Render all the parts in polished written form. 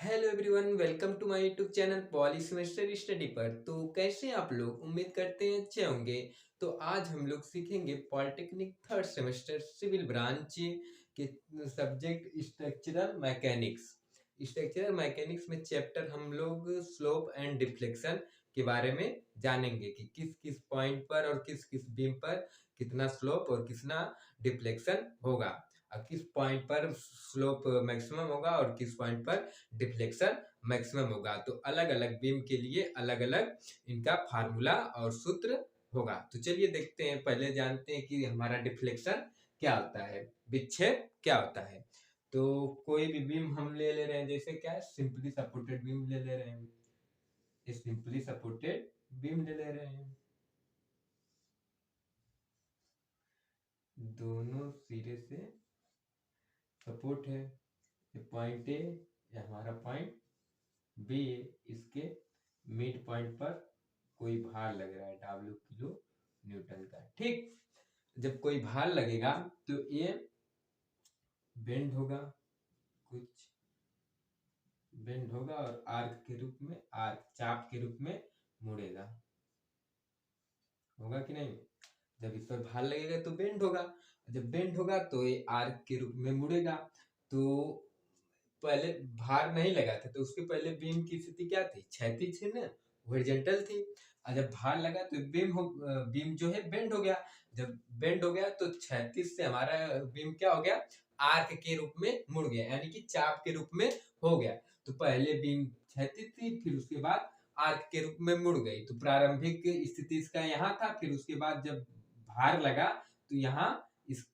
Hello everyone, welcome to my YouTube channel poly semester study पर। तो कैसे हैं आप लोग? उम्मीद करते हैं अच्छे होंगे। तो आज हम लोग सीखेंगे polytechnic third semester civil branch के subject structural mechanics. Structural mechanics में चैप्टर हम लोग स्लोप एंड डिफ्लेक्शन के बारे में जानेंगे कि किस किस पॉइंट पर और किस किस बीम पर कितना स्लोप और कितना डिफ्लेक्शन होगा, और किस पॉइंट पर स्लोप मैक्सिमम होगा और किस पॉइंट पर डिफ्लेक्शन मैक्सिमम होगा। तो अलग अलग बीम के लिए अलग अलग इनका फार्मूला और सूत्र होगा। तो चलिए देखते हैं, पहले जानते हैं कि हमारा डिफ्लेक्शन क्या होता है, विक्षेप क्या होता है। तो कोई भी बीम हम ले रहे हैं, जैसे क्या है, सिंपली सपोर्टेड बीम ले रहे हैं। ये सिंपली सपोर्टेड बीम ले रहे हैं, दोनों सिरे से सपोर्ट है। ये पॉइंट ए, ये हमारा पॉइंट बी, इसके मिड पॉइंट पर कोई भार लग रहा है W किलो न्यूटन का। ठीक, जब कोई भार लगेगा तो ये बेंड होगा, कुछ बेंड होगा और आर्क के रूप में, आर्क चाप के रूप में मुड़ेगा। होगा कि नहीं? जब इस पर भार लगेगा तो बेंड होगा, जब बेंड होगा तो ये आर्क के रूप में मुड़ेगा। तो पहले भार नहीं लगा था तो उसके पहले बीम की स्थिति क्या थी? क्षैतिज थी ना, हॉरिजॉन्टल थी। और जब भार लगा तो बीम जो है बेंड हो गया। जब बेंड हो गया तो क्षैतिज से हमारा बीम क्या हो गया? आर्क के रूप में मुड़ गया, यानी कि चाप के रूप में हो गया। तो पहले बीम क्षैतिज थी, फिर उसके बाद आर्क के रूप में मुड़ गई। तो प्रारंभिक स्थिति इसका यहाँ था, फिर उसके बाद जब भार लगा तो यहाँ इस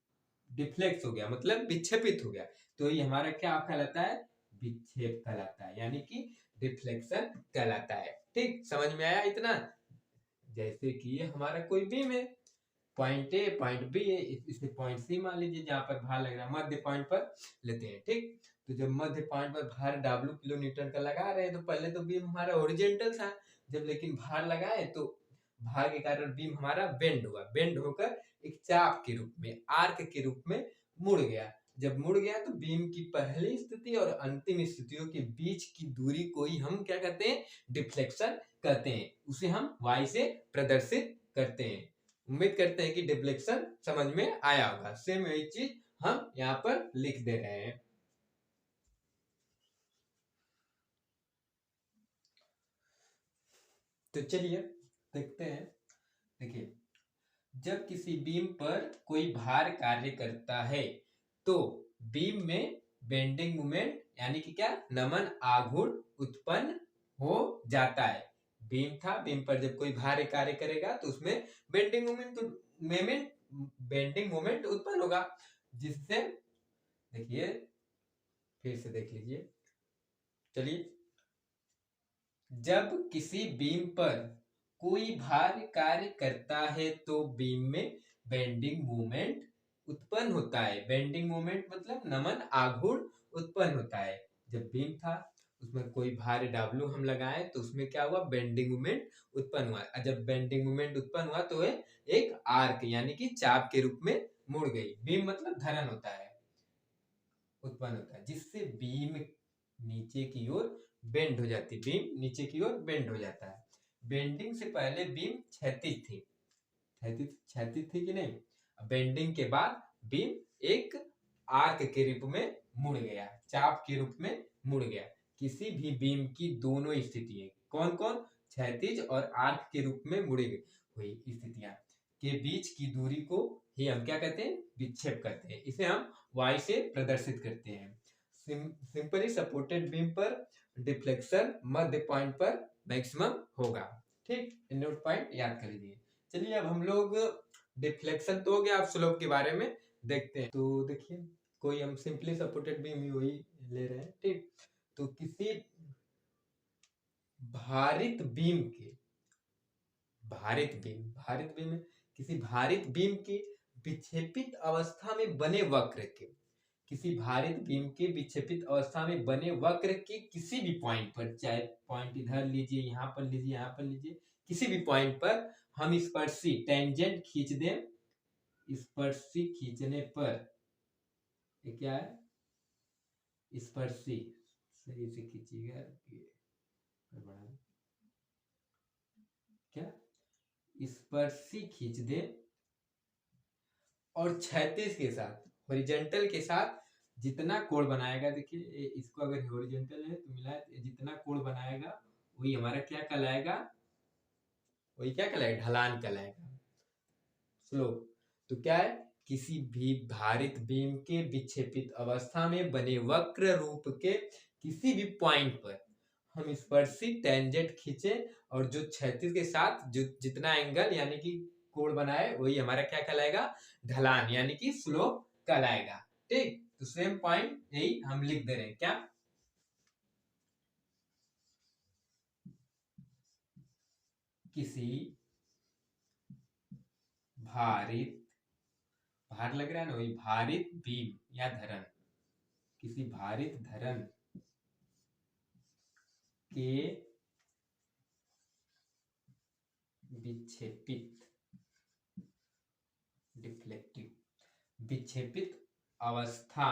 डिफ्लेक्स हो गया, मतलब विक्षेपित हो गया। तो ये हमारा क्या कहलाता है? विक्षेप कहलाता है, यानी कि डिफ्लेक्शन कहलाता है। ठीक, समझ में आया इतना? जैसे कि ये हमारा कोई बीम है, पॉइंट ए पॉइंट बी है, इसे पॉइंट सी मान लीजिए, जहां पर भार लग रहा है मध्य पॉइंट पर लेते हैं। ठीक, तो जब मध्य पॉइंट पर भार W किलो न्यूटन का लगा रहे हैं तो पहले तो बीम हमारा ओरिजेंटल था। जब लेकिन भार लगाए तो भार के कारण बीम हमारा बेंड हुआ, बेंड होकर एक चाप के रूप में, आर्क के रूप में मुड़ गया। जब मुड़ गया तो बीम की पहली स्थिति और अंतिम स्थितियों के बीच की दूरी को ही हम क्या कहते हैं? डिफ्लेक्शन कहते हैं। उसे हम y से प्रदर्शित करते हैं। उम्मीद करते हैं कि डिफ्लेक्शन समझ में आया होगा। सेम यही चीज हम यहाँ पर लिख दे रहे हैं। तो चलिए देखते हैं। देखिए, जब किसी बीम पर कोई भार कार्य करता है तो बीम में बेंडिंग मोमेंट, यानी कि क्या, नमन आघूर्ण उत्पन्न हो जाता है। बीम था, बीम पर जब कोई भार कार्य करेगा तो उसमें बेंडिंग बेंडिंग मोमेंट उत्पन्न होगा, जिससे, देखिए फिर से देख लीजिए। चलिए, जब किसी बीम पर कोई भार कार्य करता है तो बीम में बेंडिंग मोमेंट उत्पन्न होता है। बेंडिंग मोमेंट मतलब नमन आघूर्ण उत्पन्न होता है। जब बीम था उसमें कोई भार W हम लगाए तो उसमें क्या हुआ? बेंडिंग मोमेंट उत्पन्न हुआ। और जब बेंडिंग मोमेंट उत्पन्न हुआ तो एक आर्क, यानी कि चाप के रूप में मुड़ गई। बीम मतलब धरन होता है, उत्पन्न होता है, जिससे बीम नीचे की ओर बेंड हो जाती है। बीम नीचे की ओर बेंड हो जाता है। बेंडिंग से पहले बीम क्षैतिज थी, क्षैतिज क्षैतिज थी कि नहीं? बेंडिंग के बाद बीम एक आर्क के रूप में मुड़ गया, चाप के रूप में मुड़ गया। किसी भी बीम की दोनों स्थितियां, कौन कौन? क्षैतिज और आर्क के रूप में मुड़ी हुई स्थितियां के बीच की दूरी को ही हम क्या कहते हैं? विक्षेप कहते हैं। इसे हम y से प्रदर्शित करते हैं। सिंपली सपोर्टेड बीम पर डिफ्लेक्शन मध्य पॉइंट पर मैक्सिमम होगा। ठीक, नोट पॉइंट याद कर लीजिए। चलिए, अब हम लोग डिफ्लेक्शन तो हो गया, अब स्लोप के बारे में देखते हैं। तो देखिए, कोई हम सिंपली सपोर्टेड बीम ही वही ले रहे हैं। ठीक, तो किसी भारित बीम के, भारित बीम में किसी भारित बीम के विक्षेपित अवस्था में बने वक्र के, किसी भारित बीम के विक्षेपित अवस्था में बने वक्र के किसी भी पॉइंट पर, चाहे पॉइंट इधर लीजिए, यहाँ पर लीजिए, यहाँ पर लीजिए, किसी भी पॉइंट पर हम स्पर्शी टेंजेंट खींच दें। स्पर्शी खींचने पर ये क्या है? स्पर्शी सही से खींचिएगा, बढ़ा क्या, स्पर्शी खींच दे और क्षैतिज के साथ, हॉरिजॉन्टल के साथ जितना कोण बनाएगा, देखिए इसको अगर हॉरिजॉन्टल है तो मिला जितना कोण बनाएगा वही हमारा क्या कहलाएगा, वही क्या कहलाएगा, ढलान कहलाएगा, स्लोप। तो क्या है, किसी भी भारित बीम के विक्षेपित अवस्था में बने वक्र रूप के किसी भी पॉइंट पर हम स्पर्शी टेंजेंट खींचे और जो क्षैतिज के साथ जो जितना एंगल यानी कि कोण बनाए वही हमारा क्या कहलाएगा, ढलान यानी कि स्लोप कहलाएगा। ठीक, तो सेम पॉइंट यही हम लिख दे रहे हैं, क्या, किसी भारित, भार लग रहा है ना, वही भारित बीम या धरन, किसी भारित धरन के विक्षेपित, डिफ्लेक्टिव, विक्षेपित अवस्था,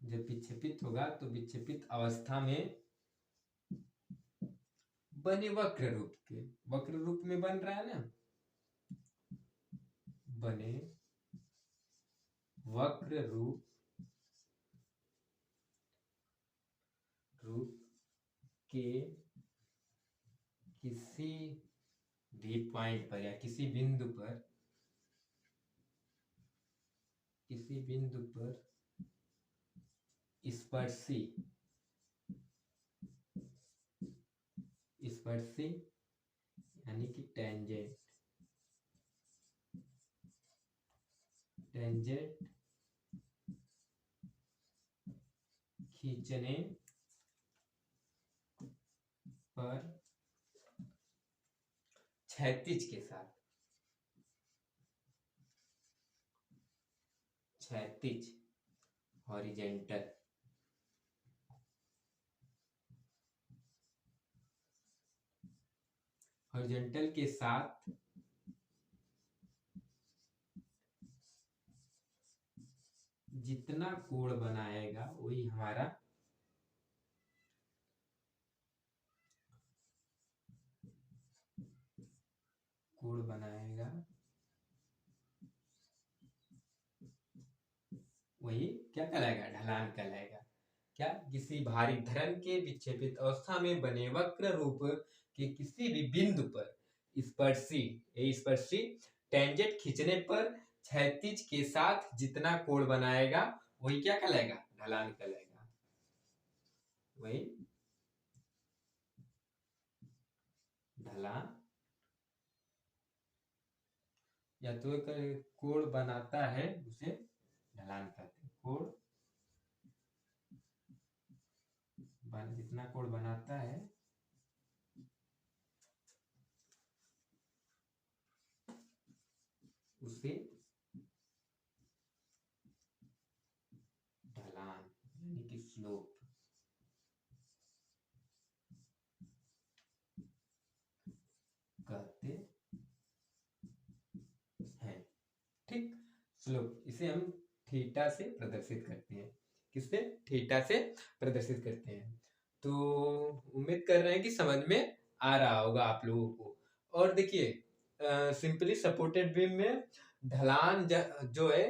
जब विक्षेपित होगा तो विक्षेपित अवस्था में बने वक्र रूप के, वक्र रूप में बन रहा है ना, बने वक्र रूप के किसी भी पॉइंट पर या किसी बिंदु पर, किसी बिंदु पर स्पर्शी, स्पर्शी यानी कि टेंजेंट, टेंजेंट खींचने पर क्षैतिज के साथ, क्षैतिज हॉरिजॉन्टल, हॉरिजॉन्टल के साथ जितना कोण बनाएगा वही हमारा कोण बनाएगा, वही क्या कहलाएगा, ढलान कहलाएगा। क्या, किसी भारी धरन के विक्षेपित अवस्था में बने वक्र रूप के किसी भी बिंदु पर स्पर्शी, स्पर्शी टेंजेंट खींचने पर क्षैतिज के साथ जितना कोण बनाएगा वही क्या कहलाएगा, ढलान कहलाएगा, वही ढलान, या तो कोण बनाता है उसे ढलान कहते हैं, कोण जितना कोण बनाता है उसे ढलान यानी कि स्लोप कहते हैं। ठीक, स्लोप इसे हम थीटा से प्रदर्शित करते हैं, किससे, थीटा से प्रदर्शित करते हैं। तो उम्मीद कर रहे हैं कि समझ में आ रहा होगा आप लोगों को। और देखिए सिंपली सपोर्टेड बीम में ढलान जो है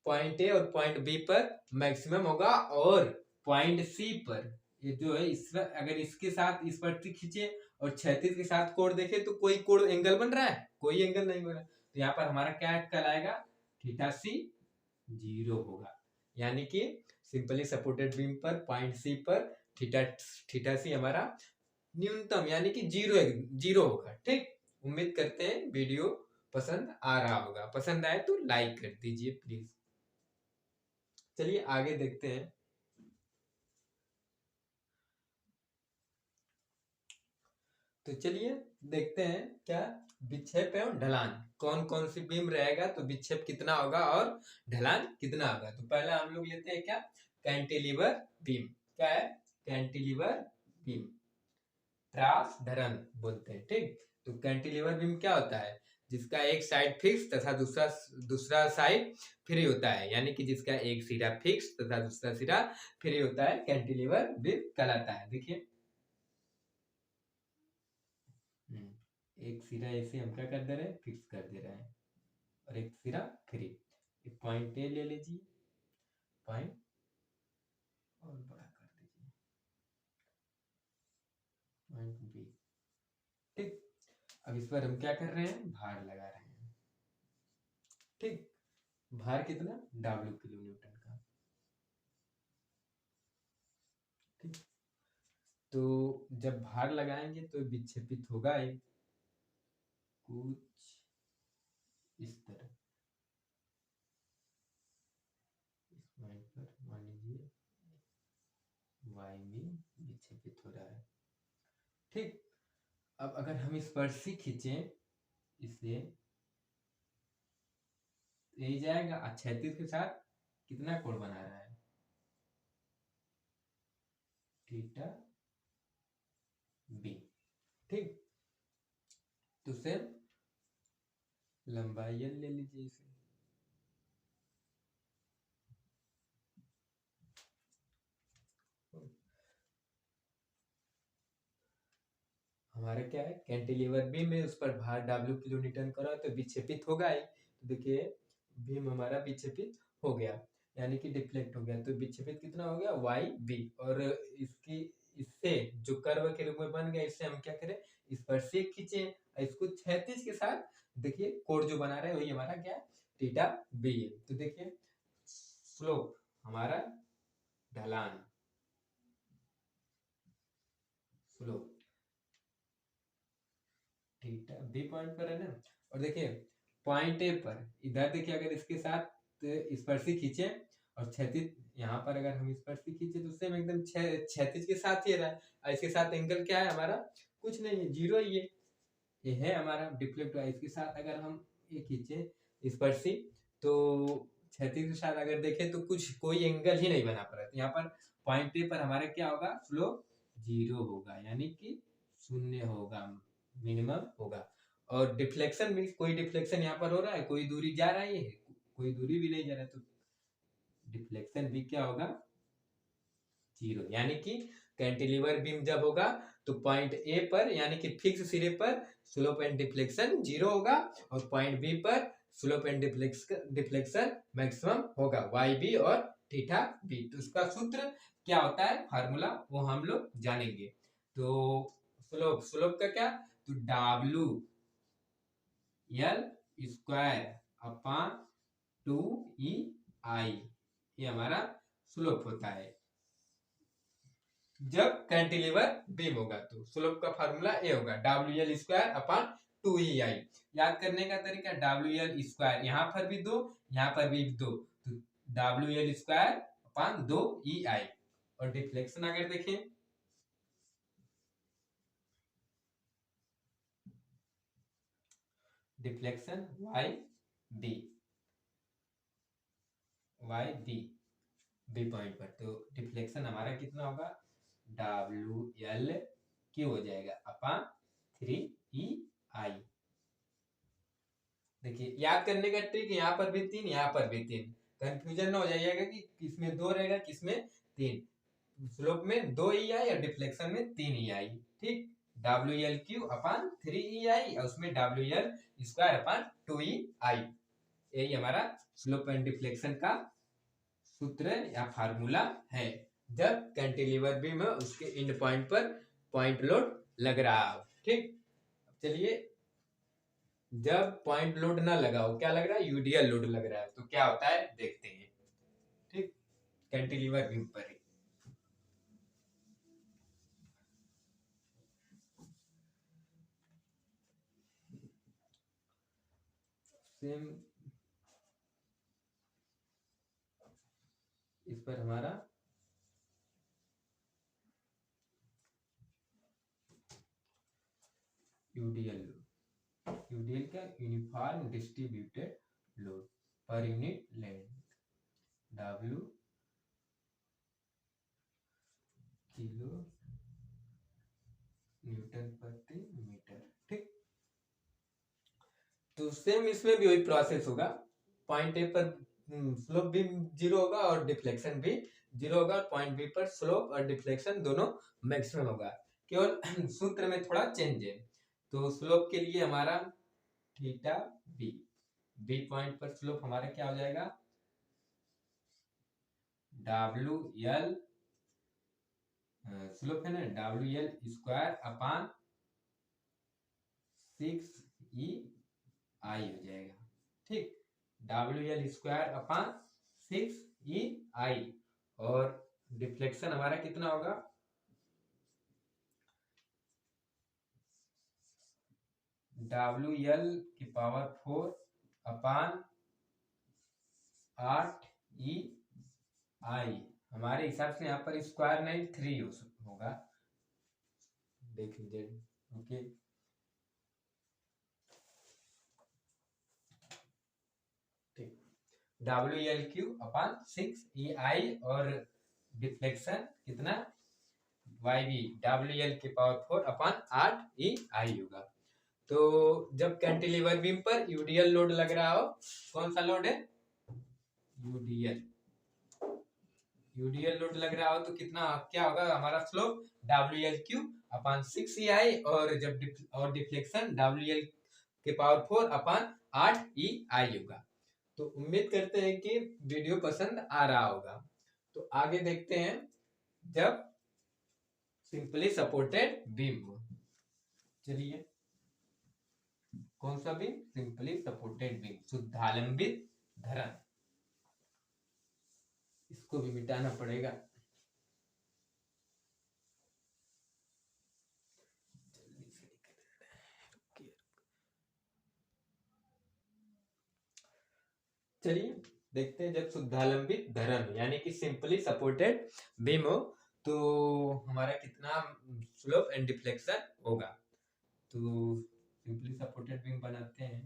पॉइंट ए और पॉइंट बी पर मैक्सिमम होगा, और पॉइंट सी पर ये जो है इस अगर इसके साथ इस पर खींचे और क्षैतिज के साथ कोण देखे तो कोई कोण एंगल बन रहा है, कोई एंगल नहीं बन रहा, तो यहाँ पर हमारा क्या कहलाएगा, थीटा सी 0 होगा, यानी कि सिंपली सपोर्टेड बीम पर पॉइंट सी पर थीटा सी हमारा न्यूनतम यानी कि 0 होगा। ठीक, उम्मीद करते हैं वीडियो पसंद आ रहा होगा, पसंद आए तो लाइक कर दीजिए प्लीज। चलिए आगे देखते हैं। तो चलिए देखते हैं क्या, विक्षेप एवं ढलान, कौन कौन सी बीम रहेगा तो विक्षेप कितना होगा और ढलान कितना होगा। तो पहले हम लोग लेते हैं क्या, कैंटिलीवर बीम, क्या है, कैंटिलीवर बीम, त्रास धरन बोलते हैं। ठीक, तो कैंटिलीवर बीम क्या होता है, जिसका एक साइड फिक्स तथा दूसरा दूसरा साइड फ्री होता है, यानी कि जिसका एक सिरा फिक्स तथा दूसरा सिरा फ्री होता है, कैंटिलीवर बीम कहलाता है। देखिए एक सिरा ऐसे हम क्या कर दे रहे हैं, फिक्स कर दे रहे हैं और एक सिरा फ्री। एक पॉइंट ए ले लीजिए, पॉइंट और बड़ा कर दीजिए, पॉइंट बी। ठीक, अब इस पर हम क्या कर रहे हैं, भार लगा रहे हैं। ठीक, भार कितना, W किलो न्यूटन का। ठीक, तो जब भार लगाएंगे तो विक्षेपित होगा ये कुछ इस तरह। इस पॉइंट पर मान लीजिए y में विक्षेपित हो रहा है। ठीक, अब अगर हम इस पर सी खींचें, इसलिए यही जाएगा, क्षैतिज के साथ कितना कोण बना रहा है, थीटा बी। ठीक, तो सेम लंबाई l ले लीजिए इसे। हमारा क्या है, कैंटिलीवर बीम में उस पर भार W किलो न्यूटन करा तो विक्षेपित होगा ही। तो देखिए बीम हमारा विक्षेपित हो गया, यानी कि डिफ्लेक्ट हो गया, तो विक्षेपित कितना हो गया, वाई बी। और इसकी इससे जो कर्व के रूप में बन गया, इससे हम क्या करें, इस पर से खींचे, इसको क्षैतिज के साथ देखिए कोण जो बना रहे हैं वही हमारा क्या है, थीटा बी है। तो देखिए स्लोप हमारा ढलान, स्लोप थीटा बी पॉइंट पर है ना। और देखिए पॉइंट ए पर इधर देखिए, अगर इसके साथ स्पर्शी खींचे और क्षैतिज, यहाँ पर अगर हम स्पर्शी खींचे तो सेम एकदम क्षैतिज के साथ ही रहा है, और इसके साथ एंगल क्या है हमारा, कुछ नहीं है, जीरो ही है। ये है हमारा डिफ्लेक्ट हुआ। इसके साथ अगर हम ये खींचे स्पर्शी, तो क्षैतिज के साथ अगर देखें तो कुछ कोई एंगल ही नहीं बना पा रहा है। तो यहाँ पर पॉइंट ए पर हमारे क्या होगा, स्लोप जीरो होगा, यानी कि शून्य होगा, मिनिमम होगा। और डिफ्लेक्शन भी, कोई डिफ्लेक्शन यहाँ पर हो रहा है, कोई दूरी जा रहा है, कोई दूरी भी नहीं जा रहा है, तो डिफ्लेक्शन भी क्या होगा, जीरो। यानी कि कैंटिलीवर बीम जब होगा तो पॉइंट ए पर यानी कि फिक्स सिरे पर स्लोप एंड डिफ्लेक्शन जीरो होगा, और पॉइंट बी पर स्लोप एंड डिफ्लेक्शन मैक्सिमम होगा, वाई बी और थीटा बी। तो उसका सूत्र क्या होता है, फार्मूला, वो हम लोग जानेंगे। तो स्लोप, स्लोप का क्या, तो W L square upon 2EI, ये हमारा स्लोप होता है जब कैंटिलीवर बीम होगा। तो स्लोप का फार्मूला ए होगा, WL स्क्वायर अपॉन 2EI। याद करने का तरीका, WL स्क्वायर, यहाँ पर भी 2, यहाँ पर भी 2, तो WL स्क्वायर अपॉन 2EI। और डिफ्लेक्शन अगर देखें, deflection Y B, Y B, B point पर, तो डिफ्लेक्शन हमारा कितना होगा, WL क्यू हो जाएगा अपॉन 3EI। देखिए याद करने का ट्रिक, यहाँ पर भी 3, यहाँ पर भी 3, कंफ्यूजन ना हो जाइएगा कि किसमें 2 रहेगा किसमें 3। स्लोप में 2EI और डिफ्लेक्शन में 3EI। ठीक, WL क्यू अपॉन 3EI और उसमें WL स्क्वायर अपॉन 2EI। यही हमारा स्लोप एंड डिफ्लेक्शन का सूत्र या फार्मूला है जब कैंटिलीवर बीम में उसके एंड पॉइंट पर पॉइंट लोड लग रहा हो। ठीक, चलिए जब पॉइंट लोड ना लगा हो, क्या लग रहा है, यूडीएल लोड लग रहा है, तो क्या होता है देखते हैं। ठीक, कैंटिलीवर बीम पर ही सेम, इस पर हमारा यूडीएल लोड, यूडीएल का uniform distributed load per unit length, W kilo Newton प्रति मीटर। ठीक, तो सेम इसमें भी वही प्रोसेस होगा, पॉइंट ए पर स्लोप भी 0 होगा और डिफ्लेक्शन भी 0 होगा, और पॉइंट बी पर स्लोप और डिफ्लेक्शन दोनों मैक्सिमम होगा, केवल सूत्र में थोड़ा चेंज है। तो स्लोप के लिए हमारा थीटा बी, बी पॉइंट पर स्लोप हमारा क्या हो जाएगा, डब्ल्यू एल, स्लोप है ना, डब्ल्यू एल स्क्वायर अपान 6 ई आई हो जाएगा। ठीक, डब्ल्यू एल स्क्वायर अपान 6 ई आई, और डिफ्लेक्शन हमारा कितना होगा, डब्ल्यू एल की पावर 4 अपान 8 ई आई। हमारे हिसाब से यहाँ पर स्क्वायर नहीं 3 होगा, देख लीजिए। ओके, ठीक, डब्ल्यू एल क्यू अपान 6 ई आई, और डिफ्लेक्शन कितना, वाई बी डब्ल्यू एल की पावर 4 अपान 8 ई आई होगा। तो जब कैंटिलीवर बीम पर यूडीएल लोड लग रहा हो, कौन सा लोड है, यूडीएल, यूडीएल लोड लग रहा हो तो कितना क्या होगा हमारा स्लोप, डब्ल्यू एल क्यू अपान 6 ई आई, और जब डिफ्लेक्शन डब्ल्यू एल के पावर 4 अपान 8 ई आई होगा। तो उम्मीद करते हैं कि वीडियो पसंद आ रहा होगा। तो आगे देखते हैं, जब सिंपली सपोर्टेड बीम हो, चलिए, कौन सा बीम, सिंपली सपोर्टेड बीम, शुद्धालंबित धरन, इसको भी मिटाना पड़ेगा। चलिए देखते हैं, जब शुद्धालंबित धरन यानी कि सिंपली सपोर्टेड बीम हो तो हमारा कितना स्लोप एंड डिफ्लेक्शन होगा। तो सिंपली सपोर्टेड बीम बनाते हैं,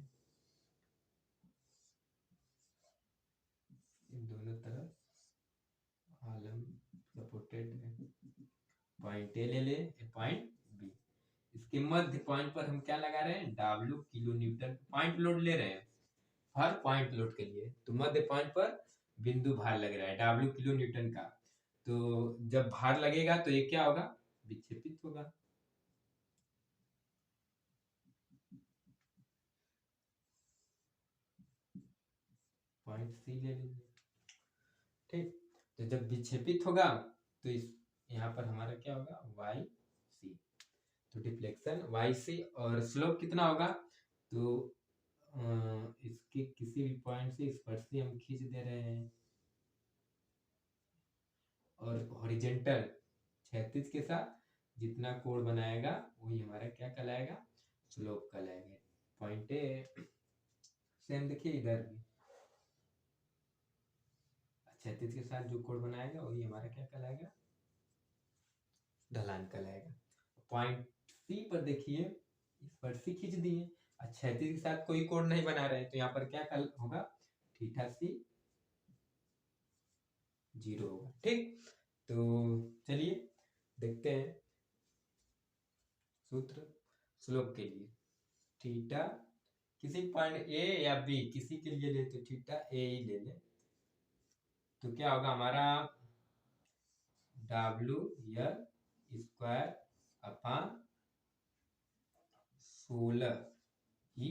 इन दोनों तरफ आलम सपोर्टेड पॉइंट ए ले ले, पॉइंट बी, इसके मध्य पॉइंट पर हम क्या लगा रहे हैं, W kilo Newton point load ले रहे हैं हर पॉइंट लोड के लिए। तो मध्य पॉइंट पर बिंदु भार लग रहा है डब्ल्यू किलो न्यूटन का। तो जब भार लगेगा तो ये क्या होगा, विक्षेपित होगा। पॉइंट सी ले लीजिए, ठीक। तो जब विक्षेपित होगा तो इस यहाँ पर हमारा क्या होगा, वाई सी, तो डिफ्लेक्शन वाई सी, और स्लोप कितना होगा, तो इसके किसी भी पॉइंट से स्पर्शी हम खींच दे रहे हैं, और हॉरिजेंटल क्षैतिज के साथ जितना कोण बनाएगा वही हमारा क्या कहलाएगा, स्लोप कहलाएगा। पॉइंट ए सेम देखिए इधर भी, क्षैतिज के साथ जो कोण बनाएगा वही हमारा क्या कहलाएगा, ढलान कहलाएगा। पॉइंट सी पर देखिए स्पर्शी खींच दिए, क्षैतिज के साथ कोई कोण नहीं बना रहे, तो यहाँ पर क्या होगा, थीटा सी 0 होगा। ठीक, तो चलिए देखते हैं सूत्र स्लोप के लिए, थीटा किसी पॉइंट ए या बी किसी के लिए ले तो थीटा ए ही ले ले, तो क्या होगा हमारा डब्ल्यू एल स्क्वायर अपान 16 ई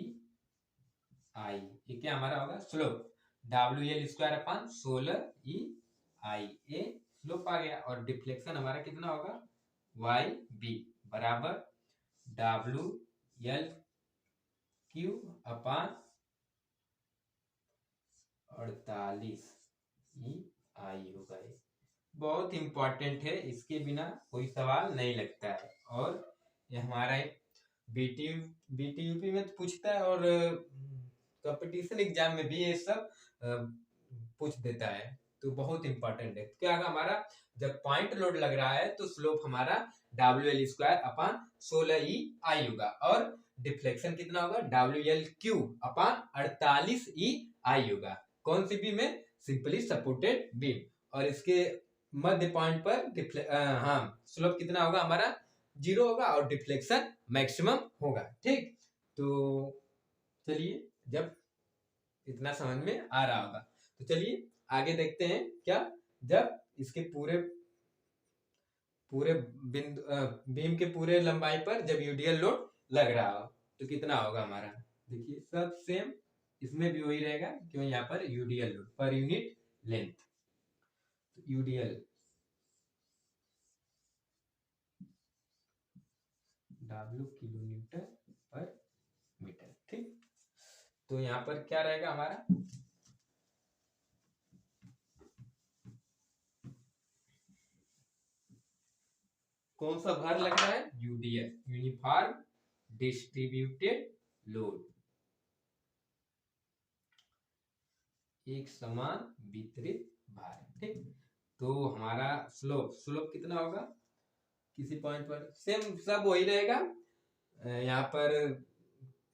आई, ये क्या हमारा होगा slope, W L square upon 16 ई आई, ए स्लोप आ गया। और डिफ्लेक्शन हमारा कितना होगा, वाई बी बराबर डब्ल्यू एल क्यू अपान 48 ई आई होगा। बहुत इंपॉर्टेंट है, इसके बिना कोई सवाल नहीं लगता है, और ये हमारा बीटीयूपी में तो पूछता है, और कंपटीशन एग्जाम में भी ये सब पूछ देता है, तो बहुत इंपॉर्टेंट है। क्या होगा हमारा, जब पॉइंट लोड लग रहा है तो स्लोप हमारा डब्ल्यू एल स्क्वायर अपान 16 ई आई होगा, और डिफ्लेक्शन कितना होगा, डब्ल्यू एल क्यू अपान 48 ई आई होगा। कौन सी बीम है, सिंपली सपोर्टेड बीम, और इसके मध्य पॉइंट पर हाँ स्लोप कितना होगा हमारा 0 होगा, और डिफ्लेक्शन मैक्सिमम होगा। ठीक, तो चलिए जब इतना समझ में आ रहा होगा। तो चलिए आगे देखते हैं क्या, जब इसके पूरे पूरे बिंदु बीम के पूरे लंबाई पर जब यूडीएल लोड लग रहा हो तो कितना होगा हमारा। देखिए सब सेम, इसमें भी वही रहेगा क्यों, यहाँ पर UDL load per unit length, तो यूडीएल डब्ल्यू किलो न्यूटन पर मीटर। ठीक, तो यहाँ पर क्या रहेगा हमारा, कौन सा भार लग रहा है, यूडीएल, यूनिफॉर्म डिस्ट्रीब्यूटेड लोड, एक समान वितरित भार। ठीक, तो हमारा स्लोप, स्लोप कितना होगा, किसी पॉइंट पर सेम सब वही रहेगा, यहाँ पर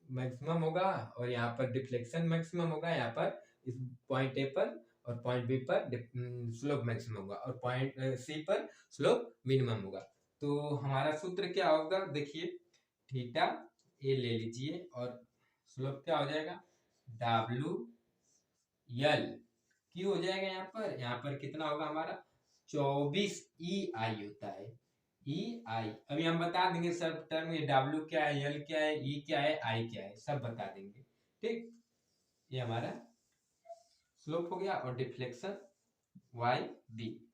मैक्सिमम होगा और यहाँ पर डिफ्लेक्शन मैक्सिमम होगा, यहाँ पर इस पॉइंट ए पर और पॉइंट बी पर स्लोप मैक्सिमम होगा और पॉइंट सी पर स्लोप मिनिमम होगा। तो हमारा सूत्र क्या होगा, देखिए थीटा ए ले लीजिए और स्लोप क्या हो जाएगा, डब्ल्यू एल क्यू हो जाएगा, यहाँ पर कितना होगा हमारा 24 ई आई होता है, ई आई। अभी हम बता देंगे सब टर्म, ये डब्ल्यू क्या है, एल क्या है, ई क्या है, आई क्या है, सब बता देंगे। ठीक, ये हमारा स्लोप हो गया और डिफ्लेक्शन वाई बी,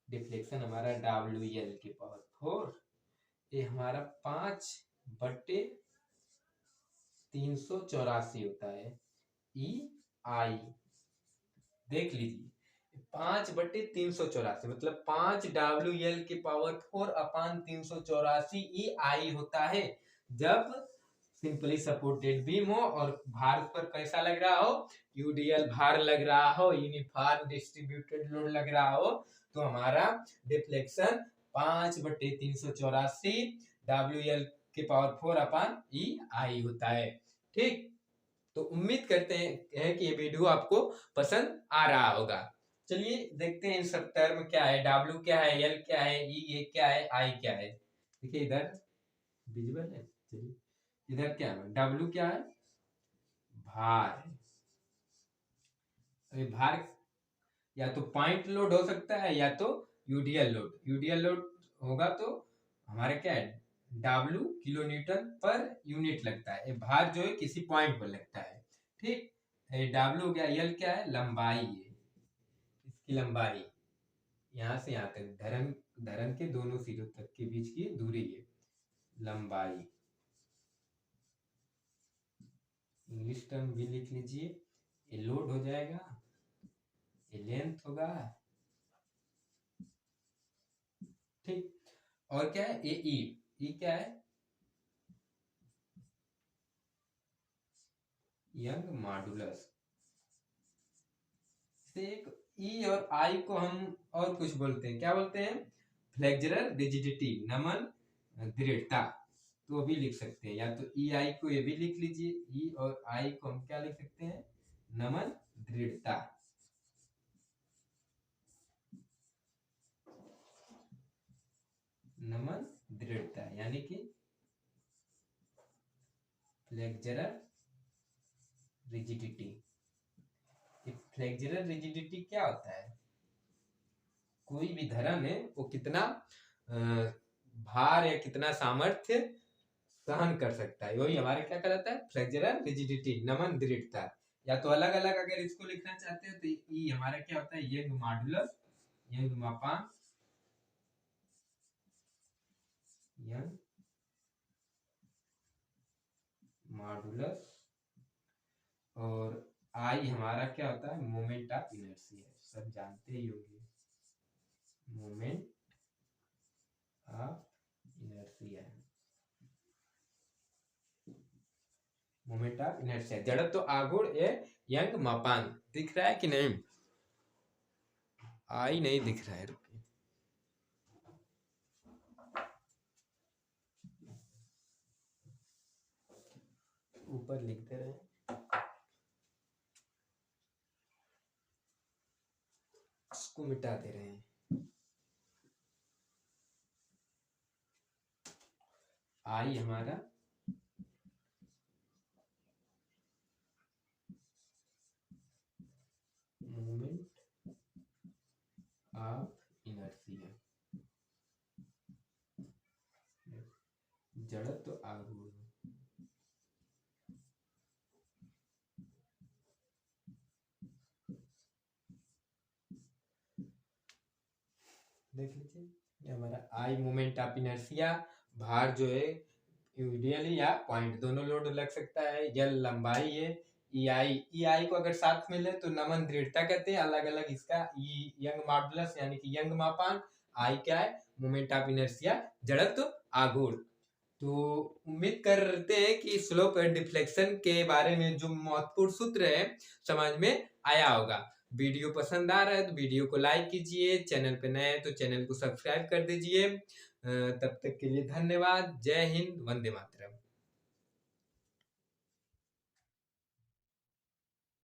डिफ्लेक्शन हमारा डब्ल्यू एल की पावर 4, ये हमारा 5/384 होता है, ई आई देख लीजिए 5/384 मतलब 5 WL की पावर 4/384 ई आई होता है, जब सिंपली सपोर्टेड बीम हो और भार पर कैसा लग रहा हो, यूडीएल भार लग रहा हो, यूनिफॉर्म डिस्ट्रीब्यूटेड लोड लग रहा हो, तो हमारा डिफ्लेक्शन 5/384 WL की पावर 4/E/I होता है। ठीक, तो उम्मीद करते हैं कि ये वीडियो आपको पसंद आ रहा होगा। चलिए देखते हैं इन सब टर्म क्या है, डब्ल्यू क्या है, एल क्या है, ई ये क्या है, आई क्या है। देखिए इधर विजिबल है, चलिए इधर क्या है, डब्ल्यू क्या है, भार है। अभी भार या तो पॉइंट लोड हो सकता है या तो यूडीएल लोड, यूडीएल लोड होगा तो हमारे क्या है, W kilo Newton per unit लगता है, भार जो है किसी पॉइंट पर लगता है। ठीक, डब्ल्यू हो गया, एल क्या है, लंबाई है, इसकी लंबाई यहाँ से यहाँ तक धरन धरन के दोनों सिरों तक के बीच की दूरी है लंबाई, इंग्लिश टर्म भी लिख लीजिए, ये लोड हो जाएगा, ये लेंथ होगा। ठीक, और क्या है, ए ई क्या है, यंग मॉडुलस। से एक ई और आई को हम और कुछ बोलते हैं, क्या बोलते हैं, फ्लेक्सुरल रिजिडिटी, नमन दृढ़ता, तो भी लिख सकते हैं, या तो ई आई को ये भी लिख लीजिए, ई और आई को हम क्या लिख सकते हैं, नमन दृढ़ता। नमन दृढ़ता यानी कि फ्लेक्सुरल रिजिडिटी। फ्लेक्सुरल रिजिडिटी क्या होता है, कोई भी धर्म है वो कितना भार या कितना सामर्थ्य सहन कर सकता है, वही हमारे क्या कहलाता है, फ्लेक्सुरल रिजिडिटी, नमन दृढ़ता। या तो अलग अलग अगर इसको लिखना चाहते हो तो ई हमारा क्या होता है, यंग मॉडुलस, यंग मापांक, यंग मॉडुलस, और आई हमारा क्या होता है, मोमेंट ऑफ इनर्शिया, सब जानते ही होंगे, moment of inertia, moment of inertia, जड़त्व आघूर्ण ये यंग मापांक। दिख रहा है कि नहीं, आई नहीं दिख रहा है, रुकिए, ऊपर लिखते रहे, इसको मिटा दे रहे हैं। आई हमारा ऑफ इनर्शिया, जड़त्व आघूर्ण। देख लीजिए ये हमारा आई मोमेंट ऑफ इनर्शिया, भार जो है यूडियल या पॉइंट दोनों लोड लग सकता है, यल लंबाई है, ई आई को अगर साथ में ले तो नमन दृढ़ता कहते हैं, अलग अलग इसका ई यंग मॉडुलस यानी कि यंग मापांक, आई क्या है मोमेंट ऑफ इनर्शिया जड़त्व आघूर्ण। तो उम्मीद करते हैं कि स्लोप एंड डिफ्लेक्शन के बारे में जो महत्वपूर्ण सूत्र है समझ में आया होगा। वीडियो पसंद आ रहा है तो वीडियो को लाइक कीजिए, चैनल पे नए हैं तो चैनल को सब्सक्राइब कर दीजिए। तब तक के लिए धन्यवाद। जय हिंद, वंदे मातरम।